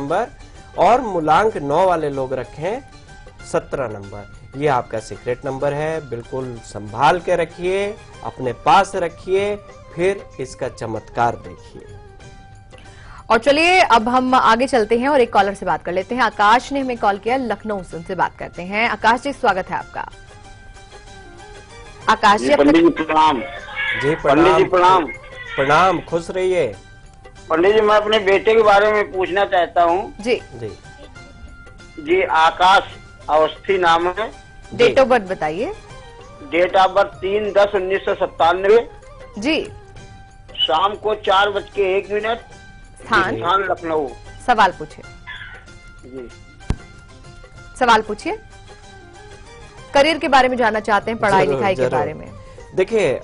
Number और मूलांक 9 वाले लोग रखें 17 नंबर। ये आपका सीक्रेट नंबर है, बिल्कुल संभाल के रखिए, अपने पास रखिए, फिर इसका चमत्कार देखिए। और चलिए अब हम आगे चलते हैं और एक कॉलर से बात कर लेते हैं। आकाश ने हमें कॉल किया, लखनऊ से, उनसे बात करते हैं। आकाश जी, स्वागत है आपका। आकाश जी, पंडित जी प्रणाम। जी पंडित जी प्रणाम। प्रणाम, खुश रहिए। पंडित जी, मैं अपने बेटे के बारे में पूछना चाहता हूँ। जी जी जी, आकाश अवस्थी नाम है। डेट ऑफ बर्थ बताइए। Date of birth 3/10/1997। जी। शाम को 4:01। स्थान लखनऊ। सवाल पूछिए। जी, सवाल पूछिए। करियर के बारे में जानना चाहते हैं, पढ़ाई लिखाई के बारे में। देखिए,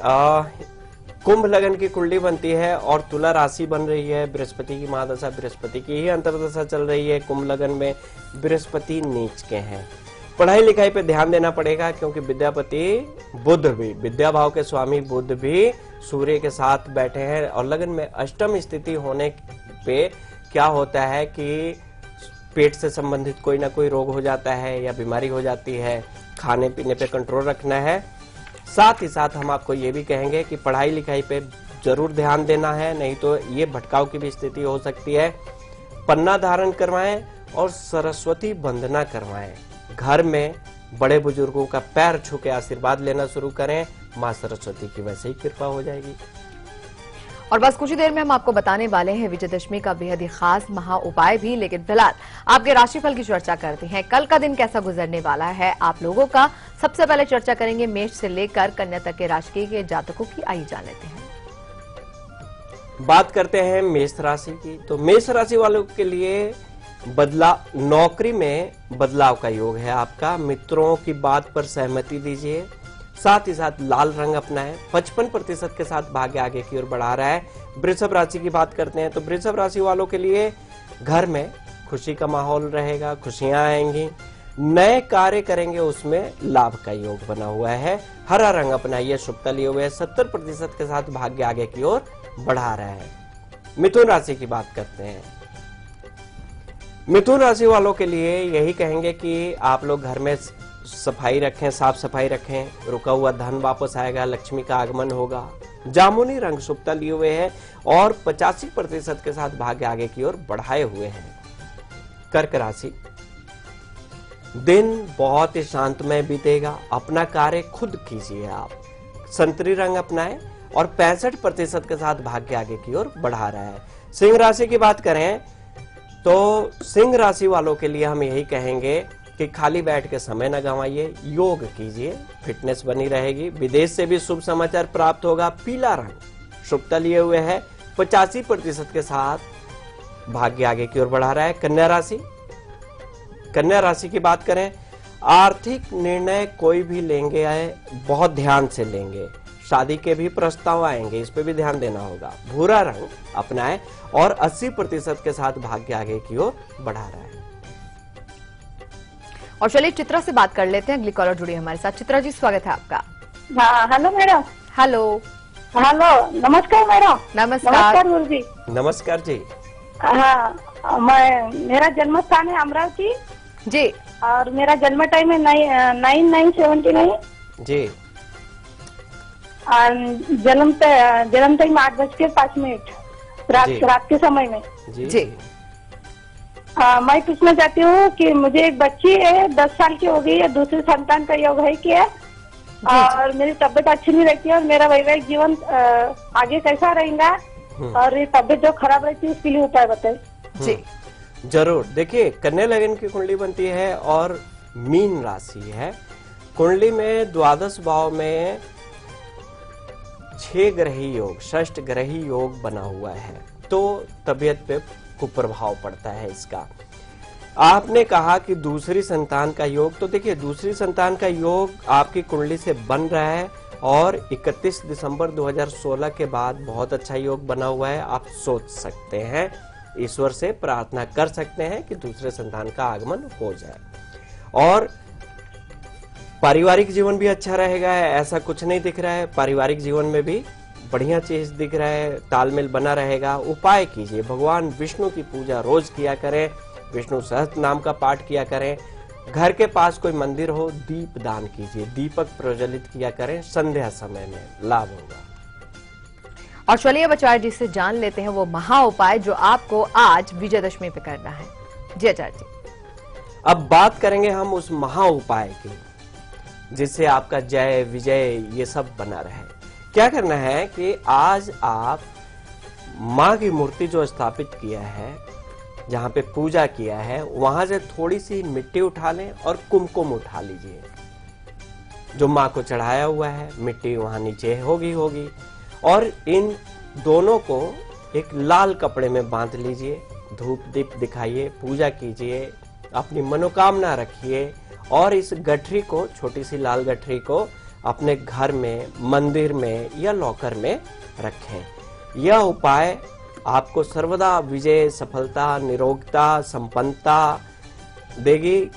कुंभ लगन की कुंडली बनती है और तुला राशि बन रही है। बृहस्पति की महादशा, बृहस्पति की ही अंतर्दशा चल रही है। कुंभ लगन में बृहस्पति नीच के हैं। पढ़ाई लिखाई पे ध्यान देना पड़ेगा, क्योंकि विद्यापति बुध भी, विद्या भाव के स्वामी बुध भी सूर्य के साथ बैठे हैं। और लगन में अष्टम स्थिति होने पे क्या होता है कि पेट से संबंधित कोई ना कोई रोग हो जाता है या बीमारी हो जाती है। खाने पीने पे कंट्रोल रखना है। साथ ही साथ हम आपको ये भी कहेंगे कि पढ़ाई लिखाई पे जरूर ध्यान देना है, नहीं तो ये भटकाव की भी स्थिति हो सकती है। पन्ना धारण करवाएं और सरस्वती वंदना करवाएं। घर में बड़े बुजुर्गों का पैर छू के आशीर्वाद लेना शुरू करें, माँ सरस्वती की वैसे ही कृपा हो जाएगी। और बस कुछ ही देर में हम आपको बताने वाले हैं विजयदशमी का बेहद ही खास महा उपाय भी, लेकिन फिलहाल आपके राशिफल की चर्चा करते हैं। कल का दिन कैसा गुजरने वाला है आप लोगों का। सबसे पहले चर्चा करेंगे मेष से लेकर कन्या तक के राशि के जातकों की। आइए जान लेते हैं। बात करते हैं मेष राशि की। तो मेष राशि वालों के लिए नौकरी में बदलाव का योग है आपका। मित्रों की बात पर सहमति दीजिए। साथ ही साथ लाल रंग अपनाएं। 55% के साथ भाग्य आगे की ओर बढ़ा रहा है। वृषभ राशि की बात करते हैं तो वृषभ राशि वालों के लिए घर में खुशी का माहौल रहेगा, खुशियां आएंगी। नए कार्य करेंगे, उसमें लाभ का योग बना हुआ है। हरा रंग अपनाइए, शुभता लिए हुए 70% के साथ भाग्य आगे की ओर बढ़ा रहा है। मिथुन राशि की बात करते हैं। मिथुन राशि वालों के लिए यही कहेंगे कि आप लोग घर में सफाई रखें, साफ सफाई रखें। रुका हुआ धन वापस आएगा, लक्ष्मी का आगमन होगा। जामुनी रंग शुभता लिए हुए है और 85% के साथ भाग्य आगे की ओर बढ़ाए हुए हैं। कर्क राशि, दिन बहुत ही शांतमय बीतेगा। अपना कार्य खुद कीजिए आप। संतरी रंग अपनाएं और 65% के साथ भाग्य आगे की ओर बढ़ा रहा है। सिंह राशि की बात करें तो सिंह राशि वालों के लिए हम यही कहेंगे कि खाली बैठ के समय न गंवाइए, योग कीजिए, फिटनेस बनी रहेगी। विदेश से भी शुभ समाचार प्राप्त होगा। पीला रंग शुभता लिए हुए है, 85% के साथ भाग्य आगे की ओर बढ़ा रहा है। कन्या राशि, कन्या राशि की बात करें, आर्थिक निर्णय कोई भी लेंगे बहुत ध्यान से लेंगे। शादी के भी प्रस्ताव आएंगे, इस पे भी ध्यान देना होगा। भूरा रंग अपनाएं और 80% के साथ भाग्य आगे की ओर बढ़ा रहा है। और चलिए चित्रा से बात कर लेते हैं। अगली कॉलर जुड़ी है हमारे साथ। चित्रा जी, स्वागत है आपका। हाँ, हेलो मैडम। हेलो। हेलो, नमस्कार मैडम। नमस्कार गुरु जी। नमस्कार जी। हाँ, मेरा जन्म स्थान है अमरावती जी। और मेरा जन्म टाइम है 9/9/79 जी। जन्म टाइम 8:05 रात के समय में। जी। मैं पूछना चाहती हूँ कि मुझे एक बच्ची है, 10 साल की हो गई है, दूसरी संतान का योग है क्या? और मेरी तबीयत अच्छी नहीं रहती है और मेरा वैवाहिक जीवन आगे कैसा रहेगा? और ये तबीयत जो खराब रहती है उसके लिए उपाय बताए। जी जरूर। देखिए, कन्या लगन की कुंडली बनती है और मीन राशि है। कुंडली में द्वादश भाव में 6 ग्रही योग, षष्ठ ग्रही योग बना हुआ है, तो तबीयत पे कुप्रभाव पड़ता है इसका। आपने कहा कि दूसरी संतान का योग, तो देखिए दूसरी संतान का योग आपकी कुंडली से बन रहा है और 31 दिसंबर 2016 के बाद बहुत अच्छा योग बना हुआ है। आप सोच सकते हैं, ईश्वर से प्रार्थना कर सकते हैं कि दूसरे संतान का आगमन हो जाए। और पारिवारिक जीवन भी अच्छा रहेगा, ऐसा कुछ नहीं दिख रहा है। पारिवारिक जीवन में भी बढ़िया चीज दिख रहा है, तालमेल बना रहेगा। उपाय कीजिए, भगवान विष्णु की पूजा रोज किया करें। विष्णु सहस्त्र नाम का पाठ किया करें। घर के पास कोई मंदिर हो, दीप दान कीजिए, दीपक प्रज्वलित किया करें संध्या समय में, लाभ होगा। और चलिए अब आचार्य जी से जान लेते हैं वो महा उपाय जो आपको आज विजयदशमी पे करना है। जी आचार्य जी। अब बात करेंगे हम उस महा उपाय की जिससे आपका जय विजय ये सब बना रहे। क्या करना है कि आज आप माँ की मूर्ति जो स्थापित किया है, जहां पे पूजा किया है, वहां से थोड़ी सी मिट्टी उठा लें और कुमकुम उठा लीजिए। जो माँ को चढ़ाया हुआ है मिट्टी वहां नीचे होगी और इन दोनों को एक लाल कपड़े में बांध लीजिए, धूप दीप दिखाइए, पूजा कीजिए, अपनी मनोकामना रखिए और इस गठरी को, छोटी सी लाल गठरी को अपने घर में, मंदिर में या लॉकर में रखें। यह उपाय आपको सर्वदा विजय, सफलता, निरोगता, संपन्नता देगी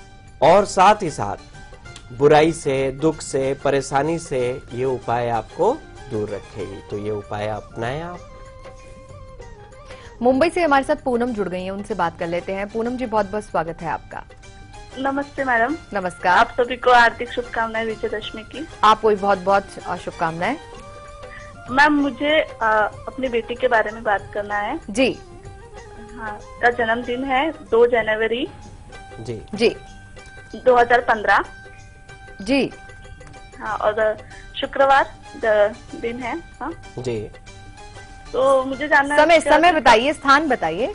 और साथ ही साथ बुराई से, दुख से, परेशानी से ये उपाय आपको दूर रखेगी। तो ये उपाय अपनाएं आप। मुंबई से हमारे साथ पूनम जुड़ गई हैं, उनसे बात कर लेते हैं। पूनम जी, बहुत बहुत स्वागत है आपका। नमस्ते मैडम। नमस्कार। आप सभी को हार्दिक शुभकामनाएं विजयदशमी की। आपको भी बहुत बहुत शुभकामनाएं। मैम, मुझे अपनी बेटी के बारे में बात करना है। जी। हाँ, का जन्मदिन है 2 जनवरी जी जी 2015। जी। हाँ, और शुक्रवार दिन है। हाँ जी। तो मुझे जानना है समय बताइए, स्थान बताइए।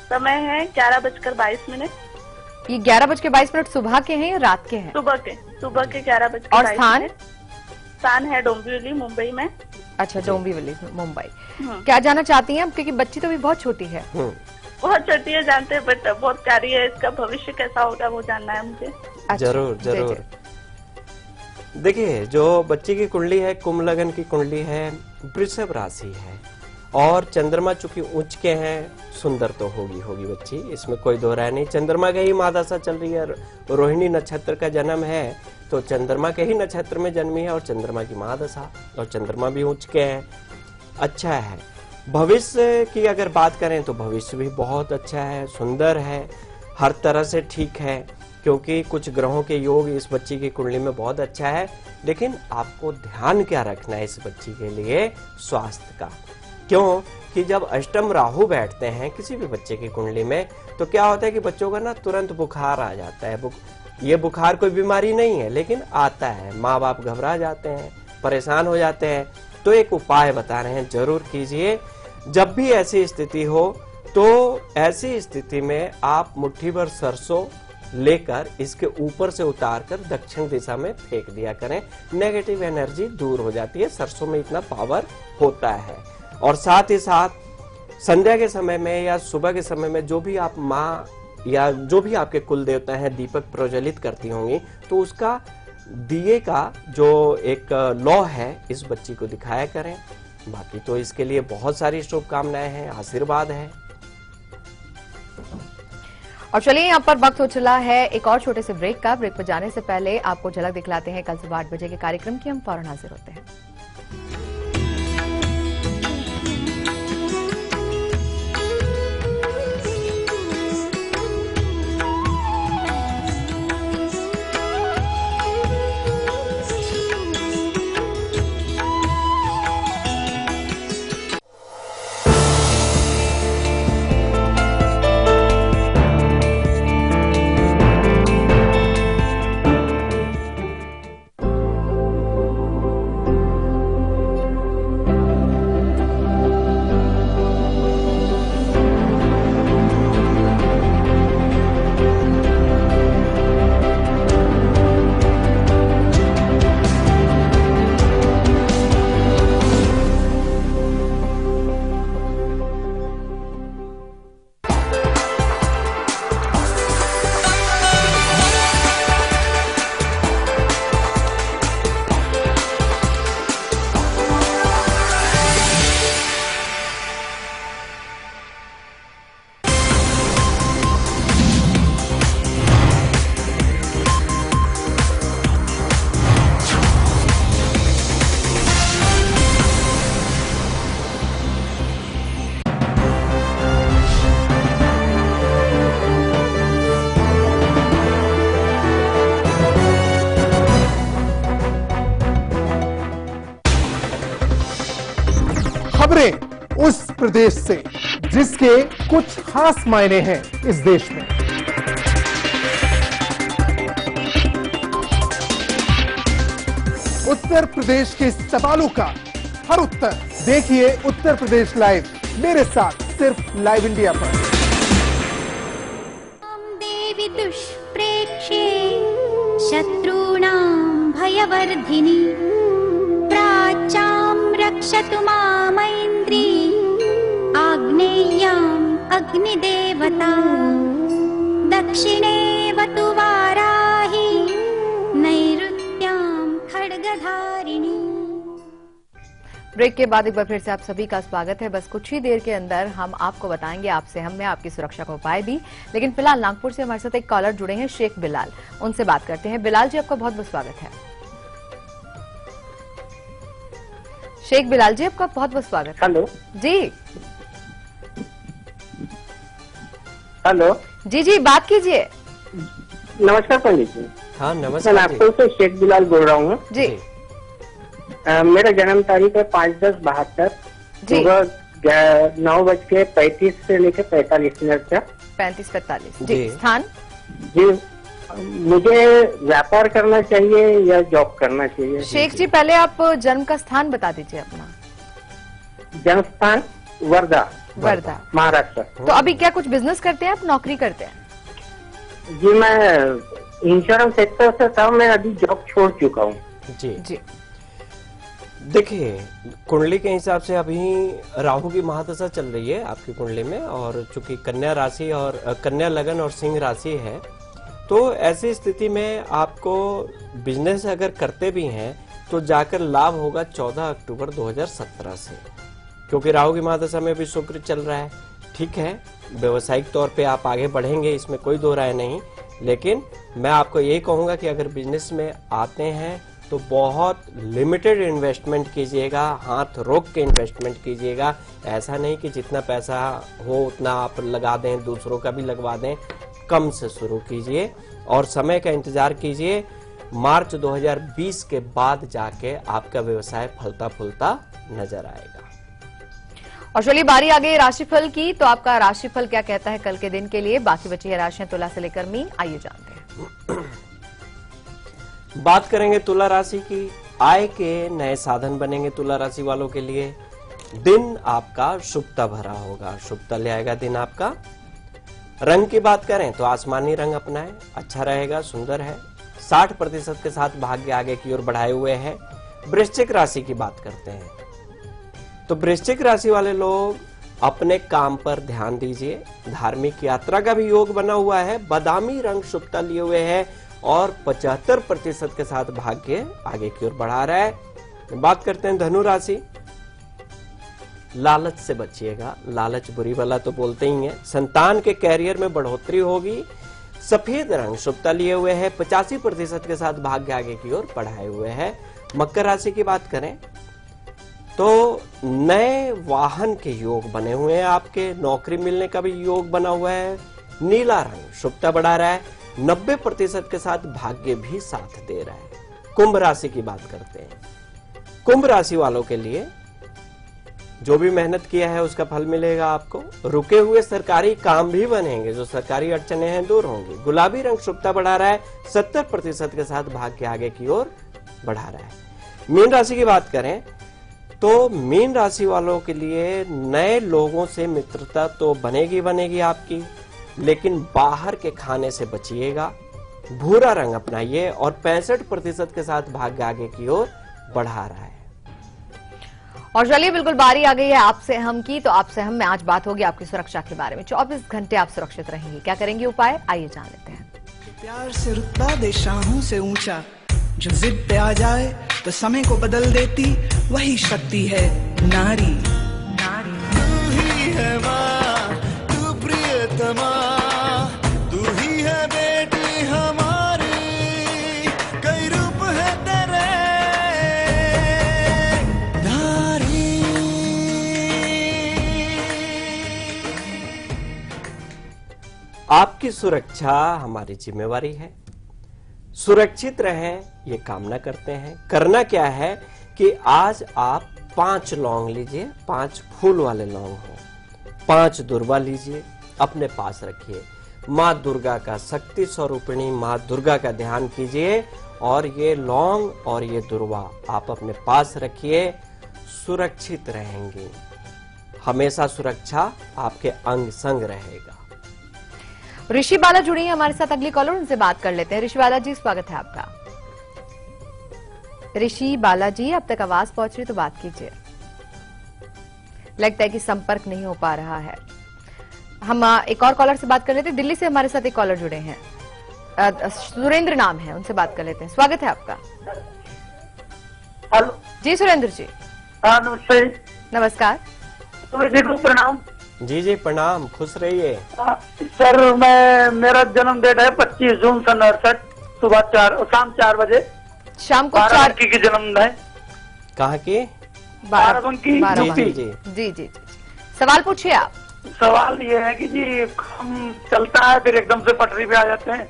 समय है 11:22। ये 11:22 सुबह के हैं या रात के हैं? सुबह के 11:22। और स्थान है डोंबिवली, मुंबई में। अच्छा, डोंबिवली मुंबई। क्या जानना चाहती हैं आप, क्योंकि बच्ची तो भी बहुत छोटी है। बहुत छोटी है जानते हैं, बट बहुत प्यारी है। इसका भविष्य कैसा होगा वो जानना है मुझे। अच्छा, जरूर जरूर। देखिए, जो बच्ची की कुंडली है, कुंभ लगन की कुंडली है, वृषभ राशि है और चंद्रमा चूंकि उच्च के हैं, सुंदर तो होगी बच्ची, इसमें कोई दो राय नहीं। चंद्रमा के ही महादशा चल रही है, रोहिणी नक्षत्र का जन्म है तो चंद्रमा के ही नक्षत्र में जन्मी है और चंद्रमा की महादशा, और चंद्रमा भी उच्च के हैं। अच्छा है। भविष्य की अगर बात करें तो भविष्य भी बहुत अच्छा है, सुंदर है, हर तरह से ठीक है, क्योंकि कुछ ग्रहों के योग इस बच्ची की कुंडली में बहुत अच्छा है। लेकिन आपको ध्यान क्या रखना है इस बच्ची के लिए? स्वास्थ्य का। क्यों कि जब अष्टम राहु बैठते हैं किसी भी बच्चे की कुंडली में तो क्या होता है कि बच्चों का ना तुरंत बुखार आ जाता है। ये बुखार कोई बीमारी नहीं है, लेकिन आता है, माँ बाप घबरा जाते हैं, परेशान हो जाते हैं। तो एक उपाय बता रहे हैं, जरूर कीजिए। जब भी ऐसी स्थिति हो तो ऐसी स्थिति में आप मुट्ठी भर सरसों लेकर इसके ऊपर से उतारकर दक्षिण दिशा में फेंक दिया करें। नेगेटिव एनर्जी दूर हो जाती है, सरसों में इतना पावर होता है। और साथ ही साथ संध्या के समय में या सुबह के समय में जो भी आप माँ या जो भी आपके कुल देवता हैं दीपक प्रज्वलित करती होंगी, तो उसका दिए का जो एक लौ है इस बच्ची को दिखाया करें। बाकी तो इसके लिए बहुत सारी शुभकामनाएं हैं, आशीर्वाद है। और चलिए, यहाँ पर वक्त हो चला है एक और छोटे से ब्रेक का। ब्रेक पर जाने से पहले आपको झलक दिखलाते हैं कल सुबह 8 बजे के कार्यक्रम की। हम फौरन हाजिर होते हैं। प्रदेश से, जिसके कुछ खास मायने हैं इस देश में। उत्तर प्रदेश के सवालों का हर उत्तर देखिए उत्तर प्रदेश लाइव, मेरे साथ सिर्फ लाइव इंडिया पर। देवी दुष्प्रेक्षे शत्रूणां भयवर्धिनी प्राच्यां रक्षतु मामैन्द्री आग्नेय्याम् अग्निदेवता दक्षिणेवतु वाराही नैऋत्यां खड्गधारिणी। ब्रेक के बाद एक बार फिर से आप सभी का स्वागत है। बस कुछ ही देर के अंदर हम आपको बताएंगे आपसे हम में आपकी सुरक्षा का उपाय भी, लेकिन फिलहाल नागपुर से हमारे साथ एक कॉलर जुड़े हैं, शेख बिलाल। उनसे बात करते हैं। बिलाल जी, आपका बहुत बहुत स्वागत है। शेख बिलाल जी, आपका बहुत बहुत स्वागत है। हेलो जी हेलो जी जी, बात कीजिए। नमस्कार पंडित जी। हाँ, मैं नमस्कार जी। नागपुर से शेख बिलाल बोल रहा हूँ। जी मेरा जन्म तारीख है 5/10/72। जी। सुबह 9:35 से लेकर 45 मिनट तक। 35-45। जी। जी, स्थान? जी, मुझे व्यापार करना चाहिए या जॉब करना चाहिए? शेख जी, पहले आप जन्म का स्थान बता दीजिए अपना। जन्म स्थान वर्धा, वर्धा, महाराष्ट्र। तो अभी क्या कुछ बिजनेस करते हैं आप, नौकरी करते हैं? जी, मैं इंश्योरेंस सेक्टर से था, मैं अभी जॉब छोड़ चुका हूँ। जी जी देखिए, कुंडली के हिसाब से अभी राहु की महादशा चल रही है आपकी कुंडली में, और चूंकि कन्या राशि और कन्या लगन और सिंह राशि है, तो ऐसी स्थिति में आपको बिजनेस अगर करते भी हैं तो जाकर लाभ होगा 14 अक्टूबर 2017 से, क्योंकि राहु की महादशा में भी शुक्र चल रहा है। ठीक है, व्यवसायिक तौर पे आप आगे बढ़ेंगे, इसमें कोई दो राय नहीं, लेकिन मैं आपको यही कहूंगा कि अगर बिजनेस में आते हैं तो बहुत लिमिटेड इन्वेस्टमेंट कीजिएगा, हाथ रोक के इन्वेस्टमेंट कीजिएगा। ऐसा नहीं कि जितना पैसा हो उतना आप लगा दें, दूसरों का भी लगवा दें। कम से शुरू कीजिए और समय का इंतजार कीजिए। मार्च 2020 के बाद जाके आपका व्यवसाय फलता फूलता नजर आएगा। और चलिए, बारी आ गई राशिफल की, तो आपका राशिफल क्या कहता है कल के दिन के लिए। बाकी बची है राशियां तुला से लेकर मीन, आइए जानते हैं। बात करेंगे तुला राशि की। आय के नए साधन बनेंगे तुला राशि वालों के लिए। दिन आपका शुभता भरा होगा, शुभता ले आएगा दिन आपका। रंग की बात करें तो आसमानी रंग अपनाएं, अच्छा रहेगा, सुंदर है। 60% के साथ भाग्य आगे की ओर बढ़ाए हुए है। वृश्चिक राशि की बात करते हैं तो वृश्चिक राशि वाले लोग अपने काम पर ध्यान दीजिए। धार्मिक यात्रा का भी योग बना हुआ है। बादामी रंग शुभता लिए हुए है और 75% के साथ भाग्य आगे की ओर बढ़ा रहा है। बात करते हैं धनु राशि। लालच से बचिएगा, लालच बुरी वाला तो बोलते ही है। संतान के कैरियर में बढ़ोतरी होगी। सफेद रंग शुभता लिए हुए है। 85% के साथ भाग्य आगे की ओर बढ़ाए हुए है। मकर राशि की बात करें तो नए वाहन के योग बने हुए हैं आपके। नौकरी मिलने का भी योग बना हुआ है। नीला रंग शुभता बढ़ा रहा है। 90% के साथ भाग्य भी साथ दे रहा है। कुंभ राशि की बात करते हैं। कुंभ राशि वालों के लिए जो भी मेहनत किया है उसका फल मिलेगा आपको। रुके हुए सरकारी काम भी बनेंगे, जो सरकारी अड़चने हैं दूर होंगी। गुलाबी रंग शुभता बढ़ा रहा है। 70% के साथ भाग्य आगे की ओर बढ़ा रहा है। मीन राशि की बात करें तो मीन राशि वालों के लिए नए लोगों से मित्रता तो बनेगी आपकी, लेकिन बाहर के खाने से बचिएगा। भूरा रंग अपनाइए और 65% के साथ भाग्य आगे की ओर बढ़ा रहा है। और चलिए, बिल्कुल बारी आ गई है आपसे हम की, तो आपसे हम में आज बात होगी आपकी सुरक्षा के बारे में। 24 घंटे आप सुरक्षित रहेंगे, क्या करेंगे उपाय, आइए जान लेते हैं। प्यार से रुतबा दे शाहों से ऊंचा, जो जिद पे आ जाए तो समय को बदल देती, वही शक्ति है नारी। नारी तू ही है माँ, तू प्रियतमा, तू ही है बेटी हमारी, कई रूप है तेरे नारी। आपकी सुरक्षा हमारी जिम्मेवारी है। सुरक्षित रहें ये कामना करते हैं। करना क्या है कि आज आप 5 लौंग लीजिए, 5 फूल वाले लौंग हो। 5 दुर्वा लीजिए, अपने पास रखिए। माँ दुर्गा का, शक्ति स्वरूपिणी माँ दुर्गा का ध्यान कीजिए और ये लौंग और ये दुर्वा आप अपने पास रखिए, सुरक्षित रहेंगे। हमेशा सुरक्षा आपके अंग संग रहेगा। ऋषि बाला जुड़ी हैं हमारे साथ, अगली कॉलर, उनसे बात कर लेते हैं। ऋषि बाला जी, स्वागत है आपका। ऋषि बाला जी, अब तक आवाज पहुंच रही तो बात कीजिए। लगता है कि संपर्क नहीं हो पा रहा है। हम एक और कॉलर से बात कर लेते हैं। दिल्ली से हमारे साथ एक कॉलर जुड़े हैं, सुरेंद्र नाम है, उनसे बात कर लेते हैं। स्वागत है आपका। हेलो जी सुरेंद्र जी, नमस्ते। नमस्कार। प्रणाम। जी जी प्रणाम, खुश रहिए। सर मेरा जन्म डेट है 25 जून सन 68, सुबह शाम 4 बजे, शाम को 4 बाराबंकी की जन्म है। कहाँ की? बाराबंकी। जी जी जी जी। सवाल पूछिए आप। सवाल ये है कि जी हम चलता है फिर एकदम से पटरी पे आ जाते हैं,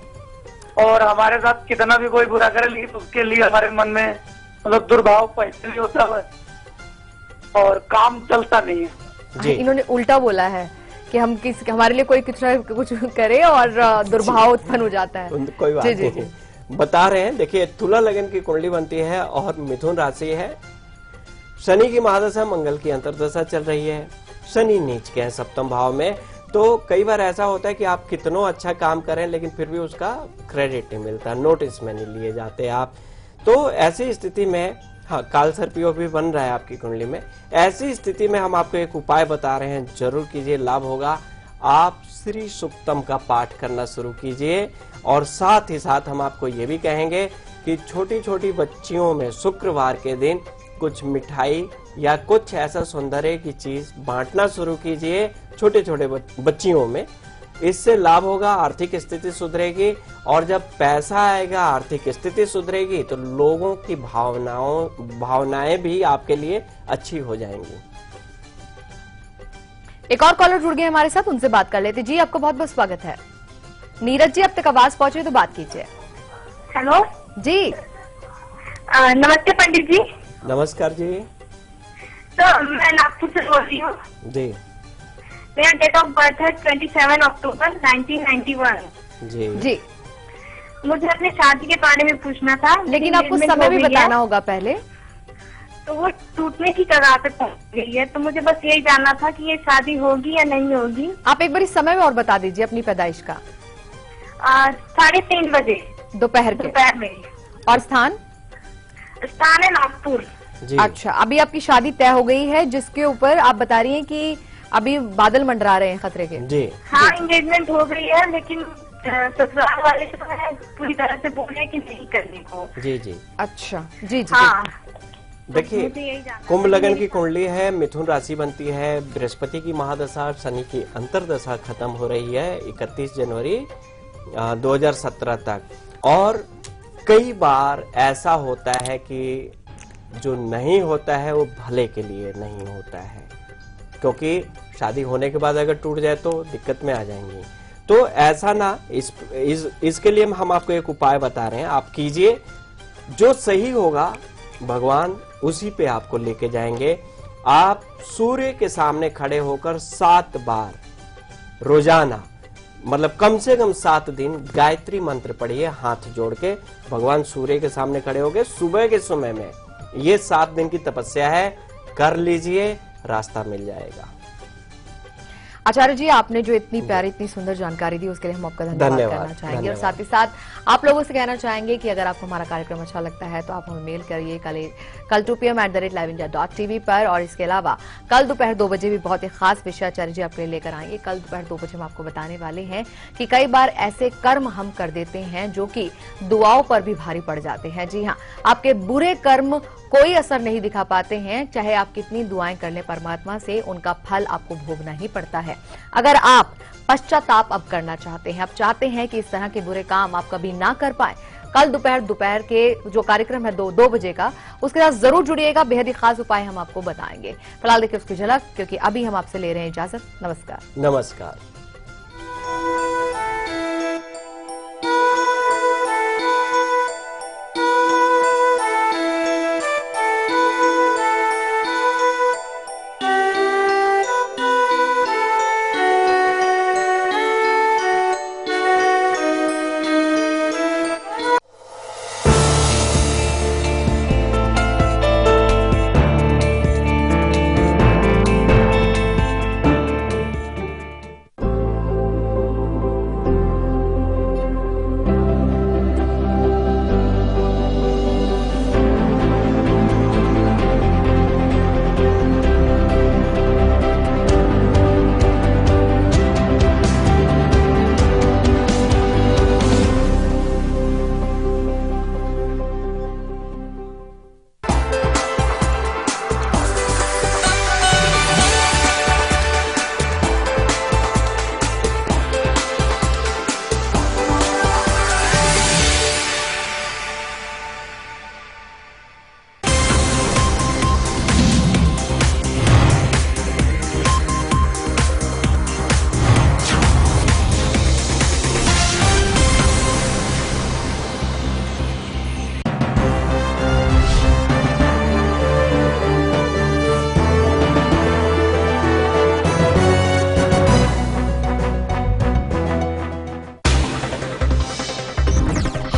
और हमारे साथ कितना भी कोई बुरा करे लेकिन उसके लिए हमारे मन में मतलब दुर्भाव पहले ही होता है और काम चलता नहीं है। जी। इन्होंने उल्टा बोला है कि हम हमारे लिए कोई कुछ करे और दुर्भाव उत्पन्न हो जाता है। कोई बात जी, जी, नहीं, बता रहे हैं। देखिए, तुला लगन की कुंडली बनती है और मिथुन राशि है। शनि की महादशा, मंगल की अंतर्दशा चल रही है। शनि नीच के हैं सप्तम भाव में, तो कई बार ऐसा होता है कि आप कितना अच्छा काम करें लेकिन फिर भी उसका क्रेडिट नहीं मिलता, नोटिस में नहीं लिए जाते आप। तो ऐसी स्थिति में, हाँ, काल सर्पयोग भी बन रहा है आपकी कुंडली में। ऐसी स्थिति में हम आपको एक उपाय बता रहे हैं, जरूर कीजिए, लाभ होगा। आप श्री सूक्तम का पाठ करना शुरू कीजिए और साथ ही साथ हम आपको ये भी कहेंगे कि छोटी छोटी बच्चियों में शुक्रवार के दिन कुछ मिठाई या कुछ ऐसा सौंदर्य की चीज बांटना शुरू कीजिए छोटे छोटे बच्चियों में। इससे लाभ होगा, आर्थिक स्थिति सुधरेगी और जब पैसा आएगा, आर्थिक स्थिति सुधरेगी तो लोगों की भावनाएं भी आपके लिए अच्छी हो जाएंगी। एक और कॉलर जुड़ गए हमारे साथ, उनसे बात कर लेते। जी आपको बहुत बहुत स्वागत है। नीरज जी, अब तक आवाज पहुंच रही तो बात कीजिए। हेलो जी नमस्ते पंडित जी। नमस्कार जी। तो मैं नागपुर से बोल रही हूँ। जी मेरा डेट ऑफ बर्थ है 27 अक्टूबर 1991। जी जी। मुझे अपनी शादी के बारे में पूछना था, लेकिन आपको engagement समय हो भी गई है, बताना होगा पहले। तो वो टूटने की कगार पे पहुंच गई है। तो मुझे बस यही जानना था कि ये शादी होगी या नहीं होगी। आप एक बार समय में और बता दीजिए अपनी पैदाइश का। 3:30 बजे दोपहर के। दोपहर में। और स्थान? स्थान है नागपुर। जी। अच्छा, अभी आपकी शादी तय हो गई है, जिसके ऊपर आप बता रही हैं कि अभी बादल मंडरा रहे हैं खतरे के। जी। हाँ, एंगेजमेंट हो गई है, लेकिन ससुराल वाले जो है पूरी तरह से बोले कि नहीं करने को। जी जी। अच्छा, जी जी। हाँ, देखिए, मुझे यही जानना कुंभ था। लगन की कुंडली है, मिथुन राशि बनती है, बृहस्पति की महादशा, शनि की अंतर्दशा खत्म हो रही है 31 जनवरी 2017 तक। और कई बार ऐसा होता है कि जो नहीं होता है वो भले के लिए नहीं होता है, क्योंकि शादी होने के बाद अगर टूट जाए तो दिक्कत में आ जाएंगी। तो ऐसा ना, इसके लिए हम आपको एक उपाय बता रहे हैं, आप कीजिए। जो सही होगा भगवान उसी पे आपको लेके जाएंगे। आप सूर्य के सामने खड़े होकर 7 बार रोजाना, मतलब कम से कम 7 दिन गायत्री मंत्र पढ़िए हाथ जोड़ के। भगवान सूर्य के सामने खड़े होके सुबह के समय में ये 7 दिन की तपस्या है, कर लीजिए, रास्ता मिल जाएगा। आचार्य जी, आपने जो इतनी प्यारी, इतनी सुंदर जानकारी दी उसके लिए हम आपका धन्यवाद करना चाहेंगे। और साथ ही साथ आप लोगों से कहना चाहेंगे कि अगर आपको हमारा कार्यक्रम अच्छा लगता है तो आप हमें मेल करिए कल 2 PM @liveindia.tv पर। और इसके अलावा कल दोपहर 2 बजे भी बहुत ही खास विषय आचार्य जी आपके लिए लेकर आएंगे। कल दोपहर 2 बजे हम आपको बताने वाले हैं कि कई बार ऐसे कर्म हम कर देते हैं जो कि दुआओं पर भी भारी पड़ जाते हैं। जी हाँ, आपके बुरे कर्म कोई असर नहीं दिखा पाते हैं, चाहे आप कितनी दुआएं कर लें परमात्मा से, उनका फल आपको भोगना ही पड़ता है। अगर आप पश्चाताप अब करना चाहते हैं, आप चाहते हैं कि इस तरह के बुरे काम आप कभी ना कर पाए, कल दोपहर के जो कार्यक्रम है 2 बजे का, उसके साथ जरूर जुड़िएगा। बेहद ही खास उपाय हम आपको बताएंगे। फिलहाल देखिए उसकी झलक, क्योंकि अभी हम आपसे ले रहे हैं इजाजत। नमस्कार। नमस्कार।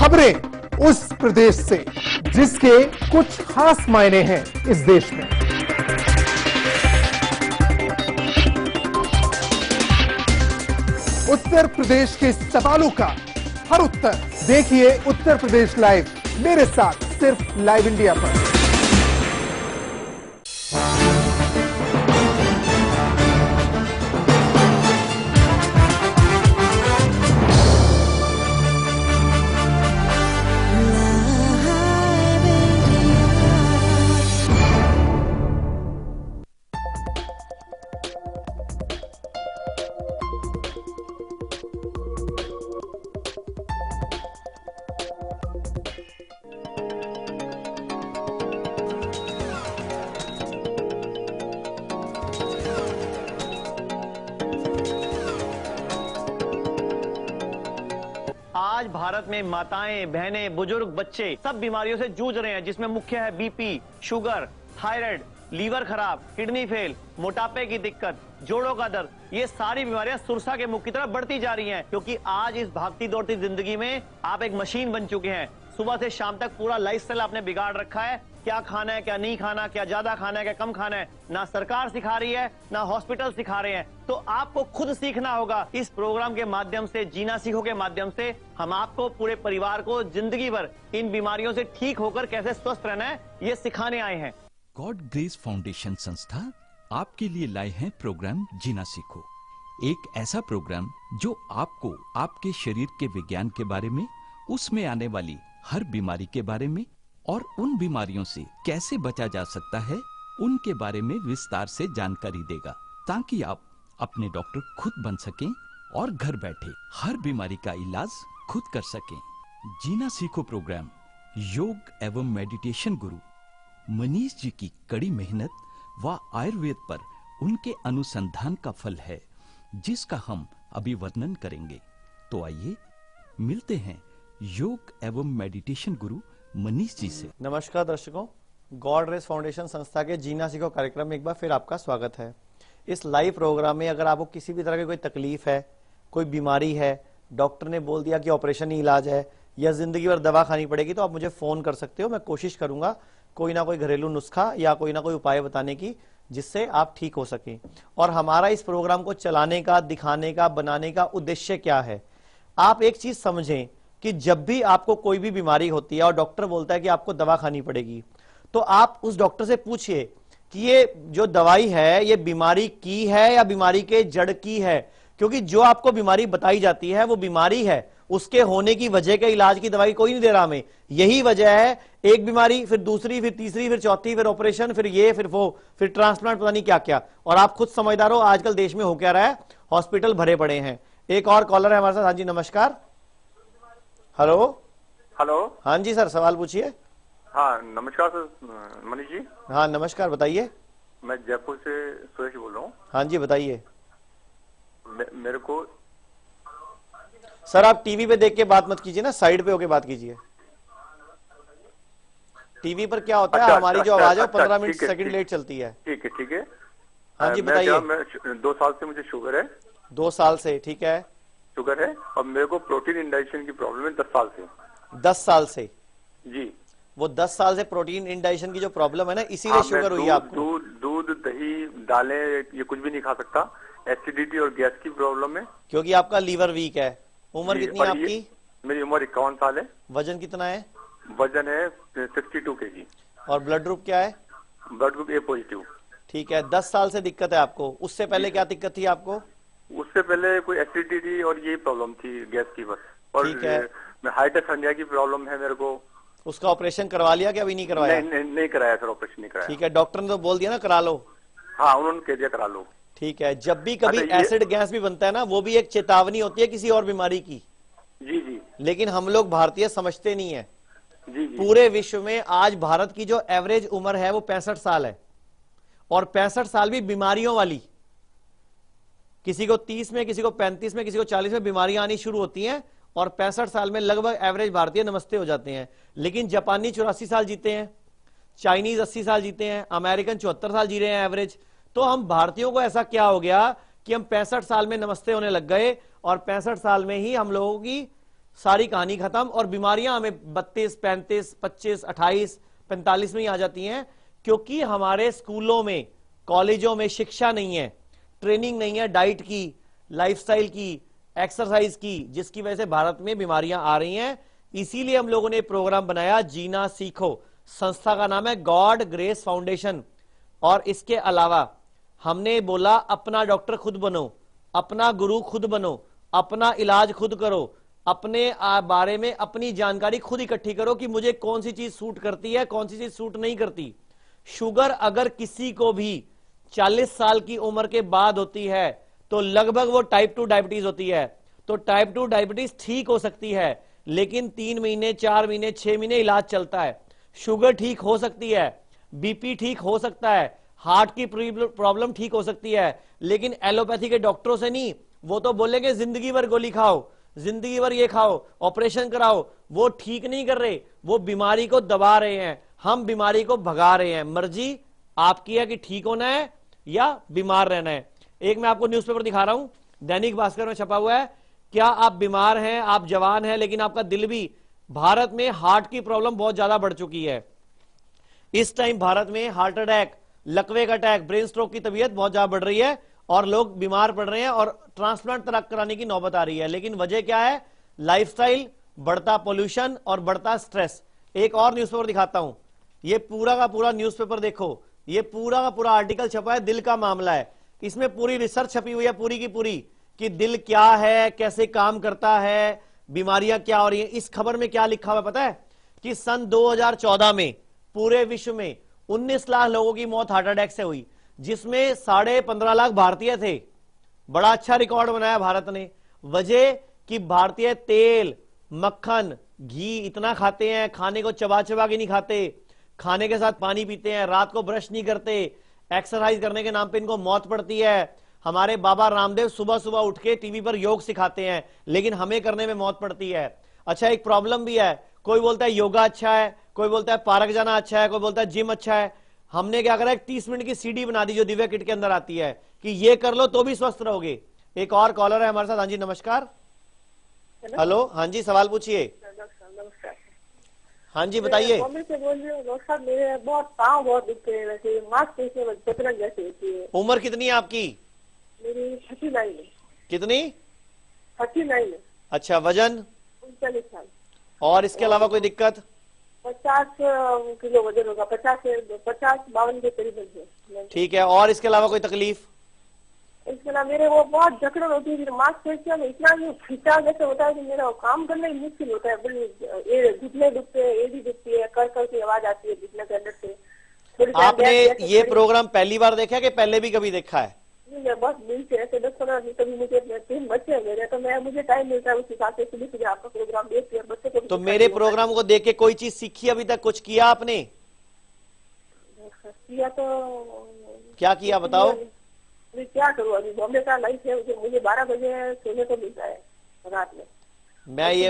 खबरें उस प्रदेश से जिसके कुछ खास मायने हैं इस देश में। उत्तर प्रदेश के सवालों का हर उत्तर देखिए उत्तर प्रदेश लाइव, मेरे साथ सिर्फ लाइव इंडिया पर। आज भारत में माताएं, बहनें, बुजुर्ग, बच्चे सब बीमारियों से जूझ रहे हैं, जिसमें मुख्य है बीपी, शुगर, थायराइड, लीवर खराब, किडनी फेल, मोटापे की दिक्कत, जोड़ों का दर्द। ये सारी बीमारियां सुरसा के मुख की तरफ बढ़ती जा रही हैं, क्योंकि आज इस भागती दौड़ती जिंदगी में आप एक मशीन बन चुके हैं। सुबह से शाम तक पूरा लाइफस्टाइल आपने बिगाड़ रखा है। क्या खाना है, क्या नहीं खाना, क्या ज्यादा खाना है, क्या कम खाना है, ना सरकार सिखा रही है, ना हॉस्पिटल सिखा रहे हैं। तो आपको खुद सीखना होगा। इस प्रोग्राम के माध्यम से, जीना सीखो के माध्यम से, हम आपको, पूरे परिवार को जिंदगी भर इन बीमारियों से ठीक होकर कैसे स्वस्थ रहना है, ये सिखाने आए हैं। गॉड ग्रेस फाउंडेशन संस्था आपके लिए लाए हैं प्रोग्राम जीना सीखो। एक ऐसा प्रोग्राम जो आपको आपके शरीर के विज्ञान के बारे में, उसमें आने वाली हर बीमारी के बारे में और उन बीमारियों से कैसे बचा जा सकता है, उनके बारे में विस्तार से जानकारी देगा, ताकि आप अपने डॉक्टर खुद बन सकें और घर बैठे हर बीमारी का इलाज खुद कर सकें। जीना सीखो प्रोग्राम योग एवं मेडिटेशन गुरु मनीष जी की कड़ी मेहनत व आयुर्वेद पर उनके अनुसंधान का फल है, जिसका हम अभी वर्णन करेंगे। तो आइए मिलते हैं योग एवं मेडिटेशन गुरु मनीष जी से। नमस्कार दर्शकों, गॉड रेस फाउंडेशन संस्था के जीना सीखो कार्यक्रम में एक बार फिर आपका स्वागत है। इस लाइव प्रोग्राम में अगर आपको किसी भी तरह की कोई तकलीफ है, कोई बीमारी है, डॉक्टर ने बोल दिया कि ऑपरेशन ही इलाज है या जिंदगी भर दवा खानी पड़ेगी, तो आप मुझे फोन कर सकते हो। मैं कोशिश करूंगा कोई ना कोई घरेलू नुस्खा या कोई ना कोई उपाय बताने की, जिससे आप ठीक हो सकें। और हमारा इस प्रोग्राम को चलाने का, दिखाने का, बनाने का उद्देश्य क्या है? आप एक चीज समझें कि जब भी आपको कोई भी बीमारी होती है और डॉक्टर बोलता है कि आपको दवा खानी पड़ेगी, तो आप उस डॉक्टर से पूछिए कि ये जो दवाई है ये बीमारी की है या बीमारी के जड़ की है। क्योंकि जो आपको बीमारी बताई जाती है वो बीमारी है, उसके होने की वजह के इलाज की दवाई कोई नहीं दे रहा हमें। यही वजह है, एक बीमारी, फिर दूसरी, फिर तीसरी, फिर चौथी, फिर ऑपरेशन, फिर ये, फिर वो, फिर ट्रांसप्लांट, पता नहीं क्या क्या। और आप खुद समझदार हो, आजकल देश में हो क्या रहा है, हॉस्पिटल भरे पड़े हैं। एक और कॉलर है हमारे साथ। हाँ जी नमस्कार। Hello hello. हाँ जी सर, सवाल पूछिए। हाँ नमस्कार सर, मनीष जी। हाँ नमस्कार, बताइए। मैं जयपुर से सुरेश बोल रहा हूँ। हाँ जी बताइए। मेरे को सर आप टीवी पे देख के बात मत कीजिए ना, साइड पे होके बात कीजिए। टीवी पर क्या होता है, हमारी जो आवाज है 15 मिनट सेकंड लेट चलती है। ठीक है ठीक है। हाँ जी बताइए। 2 साल से मुझे शुगर है। 2 साल से, ठीक है। शुगर है और मेरे को प्रोटीन इंडाइजेशन की प्रॉब्लम है 10 साल से। 10 साल से जी। वो 10 साल से प्रोटीन इंडाइजेशन की जो प्रॉब्लम है ना, इसीलिए शुगर हुई है आपको। दूध, दही, दालें ये कुछ भी नहीं खा सकता। एसिडिटी और गैस की प्रॉब्लम है। क्योंकि आपका लीवर वीक है। उम्र कितनी है आपकी? मेरी उम्र 51 साल है। वजन कितना है? वजन है 62 kg। और ब्लड ग्रुप क्या है? Blood group A positive. ठीक है। 10 साल से दिक्कत है आपको। उससे पहले क्या दिक्कत थी आपको? उससे पहले कोई एसिडिटी और ये प्रॉब्लम थी, गैस की बस। और ठीक है। हाइटर हर्निया की प्रॉब्लम है मेरे को। उसका ऑपरेशन करवा लिया क्या? अभी नहीं करवाया? नहीं कराया सर, ऑपरेशन नहीं कराया। ठीक है। डॉक्टर ने तो बोल दिया ना करा लो। हाँ उन्होंने कह दिया करा लो। ठीक है। जब भी कभी एसिड गैस भी बनता है ना, वो भी एक चेतावनी होती है किसी और बीमारी की। जी जी। लेकिन हम लोग भारतीय समझते नहीं है। जी जी। पूरे विश्व में आज भारत की जो एवरेज उम्र है वो 65 साल है, और 65 साल भी बीमारियों वाली। किसी को 30 में, किसी को 35 में, किसी को 40 में बीमारियां आनी शुरू होती हैं, और 65 साल में लगभग एवरेज भारतीय नमस्ते हो जाते हैं। लेकिन जापानी 84 साल जीते हैं, चाइनीज 80 साल जीते हैं, अमेरिकन 74 साल जी रहे हैं एवरेज। तो हम भारतीयों को ऐसा क्या हो गया कि हम 65 साल में नमस्ते होने लग गए, और 65 साल में ही हम लोगों की सारी कहानी खत्म, और बीमारियां हमें 32, 35, 25, 28, 45 में ही आ जाती हैं, क्योंकि हमारे स्कूलों में, कॉलेजों में शिक्षा नहीं है, ट्रेनिंग नहीं है डाइट की, लाइफस्टाइल की, एक्सरसाइज की, जिसकी वजह से भारत में बीमारियां आ रही हैं। इसीलिए हम लोगों ने प्रोग्राम बनाया जीना सीखो। संस्था का नाम है गॉड ग्रेस फाउंडेशन। और इसके अलावा हमने बोला अपना डॉक्टर खुद बनो, अपना गुरु खुद बनो, अपना इलाज खुद करो, अपने बारे में अपनी जानकारी खुद इकट्ठी करो कि मुझे कौन सी चीज सूट करती है, कौन सी चीज सूट नहीं करती। शुगर अगर किसी को भी 40 साल की उम्र के बाद होती है तो लगभग वो टाइप 2 डायबिटीज होती है। तो टाइप 2 डायबिटीज ठीक हो सकती है, लेकिन 3 महीने, 4 महीने, 6 महीने इलाज चलता है। शुगर ठीक हो सकती है, बीपी ठीक हो सकता है, हार्ट की प्रॉब्लम ठीक हो सकती है, लेकिन एलोपैथी के डॉक्टरों से नहीं। वो तो बोलेंगे जिंदगी भर गोली खाओ, जिंदगी भर ये खाओ, ऑपरेशन कराओ। वो ठीक नहीं कर रहे, वो बीमारी को दबा रहे हैं, हम बीमारी को भगा रहे हैं। मर्जी आपकी है कि ठीक होना है या बीमार रहना है। एक मैं आपको न्यूज़पेपर दिखा रहा हूं, दैनिक भास्कर में छपा हुआ है। क्या आप बीमार हैं, आप जवान हैं, लेकिन आपका दिल भी, भारत में हार्ट की प्रॉब्लम बहुत ज्यादा बढ़ चुकी है। इस टाइम भारत में हार्ट अटैक, लकवे का अटैक, ब्रेन स्ट्रोक की तबीयत बहुत ज्यादा बढ़ रही है और लोग बीमार पड़ रहे हैं और ट्रांसप्लांट तक कराने की नौबत आ रही है। लेकिन वजह क्या है? लाइफस्टाइल, बढ़ता पोल्यूशन और बढ़ता स्ट्रेस। एक और न्यूज़पेपर दिखाता हूं, ये पूरा का पूरा न्यूज़पेपर देखो, ये पूरा का पूरा आर्टिकल छपा है, दिल का मामला है। इसमें पूरी रिसर्च छपी हुई है, पूरी की पूरी, कि दिल क्या है, कैसे काम करता है, बीमारियां क्या हो रही हैं। इस खबर में क्या लिखा हुआ पता है? कि सन 2014 में पूरे विश्व में 19 लाख लोगों की मौत हार्ट अटैक से हुई, जिसमें 15.5 लाख भारतीय थे। बड़ा अच्छा रिकॉर्ड बनाया भारत ने। वजह कि भारतीय तेल, मक्खन, घी इतना खाते हैं, खाने को चबा चबा के नहीं खाते, खाने के साथ पानी पीते हैं, रात को ब्रश नहीं करते, एक्सरसाइज करने के नाम पे इनको मौत पड़ती है। हमारे बाबा रामदेव सुबह सुबह उठ के टीवी पर योग सिखाते हैं, लेकिन हमें करने में मौत पड़ती है। अच्छा, एक प्रॉब्लम भी है, कोई बोलता है योगा अच्छा है, कोई बोलता है पार्क जाना अच्छा है, कोई बोलता है जिम अच्छा है। हमने क्या करा, 30 मिनट की सीडी बना दी जो दिव्या किट के अंदर आती है, कि ये कर लो तो भी स्वस्थ रहोगे। एक और कॉलर है हमारे साथ। हाँ जी, नमस्कार। हेलो, हाँ जी, सवाल पूछिए। नमस्कार। हाँ जी, बताइए। बॉम्बे से बोल रही हूँ डॉक्टर साहब, मेरे बहुत पाँव बहुत दुखते हैं, वैसे मांसपेशियां जकड़न जैसी होती है। उम्र कितनी है आपकी? मेरी 39 है। कितनी? 39 है। अच्छा, वजन? 39 साल। और इसके अलावा कोई दिक्कत? 50 किलो वजन होगा, 50-52 के करीब है। ठीक है, और इसके अलावा कोई तकलीफ? इसके अलावा मेरे वो बहुत जकड़न होती है, मांसपेशियों में इतना खिंचाव जैसे होता है कि मेरा काम करना ही मुश्किल होता है। घुटने दुखते हैं, एड़ी दुखती है, कर की आवाज आती है घुटने के अंदर से। आपने ये प्रोग्राम पहली बार देखा कि पहले भी कभी देखा है? बस मिलते ऐसे 10-15 दिन, कभी मुझे 3 बच्चे हैं मेरे, तो मुझे टाइम मिलता है उस हिसाब से सुबह आपका प्रोग्राम देखती है। बच्चे को तो मेरे प्रोग्राम को देख के कोई चीज सीखी अभी तक? कुछ किया आपने? किया तो क्या किया बताओ? अभी क्या करूँ, अभी बॉम्बे का लाइफ है, मुझे 12 बजे सोने को मिलता है रात में। मैं ये